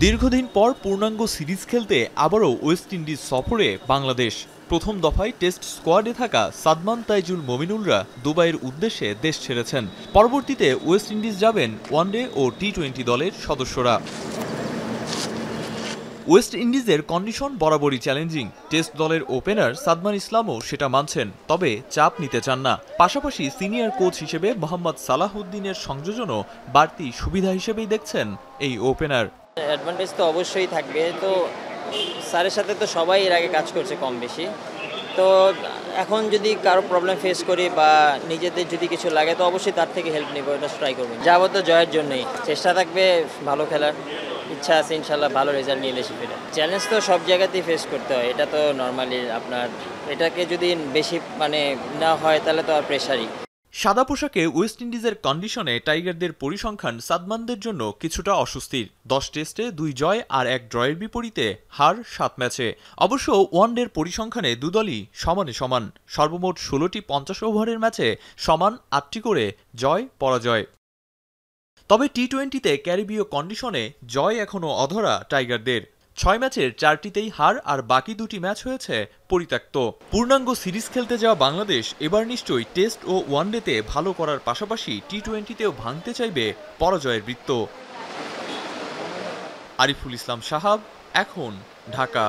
দীর্ঘদিন পর পূর্ণাঙ্গ সিরিজ খেলতে আবারও ওয়েস্ট ইন্ডিজ সফরে বাংলাদেশ। প্রথম দফায় টেস্ট স্কোয়াডে থাকা সাদমান তাইজুল মমিনুলরা দুবাইয়ের উদ্দেশ্যে দেশ ছেড়েছেন। পরবর্তীতে ওয়েস্ট ইন্ডিজ যাবেন ওয়ানডে ও টি-20 দলের সদস্যরা। ওয়েস্ট ইন্ডিজের কন্ডিশন বরাবরই চ্যালেঞ্জিং। টেস্ট দলের ওপেনার সাদমান ইসলামও সেটা মানছেন, তবে চাপ নিতে চান না। পাশাপাশি সিনিয়র কোচ হিসেবে মোহাম্মদ সালাহউদ্দিনের সংযোজনও বাড়তি সুবিধা হিসেবেই দেখছেন এই ওপেনার। অ্যাডভান্টেজ তো অবশ্যই থাকবে। তো স্যারের সাথে তো সবাই এর আগে কাজ করছে কম বেশি। তো এখন যদি কারো প্রবলেম ফেস করি বা নিজেদের যদি কিছু লাগে তো অবশ্যই তার থেকে হেল্প নেব, এটা ট্রাই করবো। যাবো তো জয়ের জন্যই, চেষ্টা থাকবে ভালো খেলার, ইচ্ছা আছে ইনশাল্লাহ ভালো রেজাল্ট নিয়ে এসে ফিরে। চ্যালেঞ্জ তো সব জায়গাতেই ফেস করতে হয়, এটা তো নর্মালি আপনার এটাকে যদি বেশি না হয় তাহলে তো আর প্রেশারই। সাদা পোশাকে ওয়েস্ট ইন্ডিজের কন্ডিশনে টাইগারদের পরিসংখ্যান সাদমানদের জন্য কিছুটা অস্বস্তির। 10 টেস্টে 2 জয় আর 1 ড্রয়ের বিপরীতে হার 7 ম্যাচে। অবশ্য ওয়ানডের পরিসংখ্যানে দুদলই সমানে সমান। সর্বমোট 16টি 50 ওভারের ম্যাচে সমান 8টি করে জয় পরাজয়। তবে টি-20তে ক্যারিবীয় কন্ডিশনে জয় এখনও অধরা টাইগারদের। 6 ম্যাচের 4টিতেই হার আর বাকি 2টি ম্যাচ হয়েছে পরিত্যক্ত। পূর্ণাঙ্গ সিরিজ খেলতে যাওয়া বাংলাদেশ এবার নিশ্চয়ই টেস্ট ও ওয়ানডেতে ভালো করার পাশাপাশি টি-20তেও ভাঙতে চাইবে পরাজয়ের বৃত্ত। আরিফুল ইসলাম সাহাব, এখন, ঢাকা।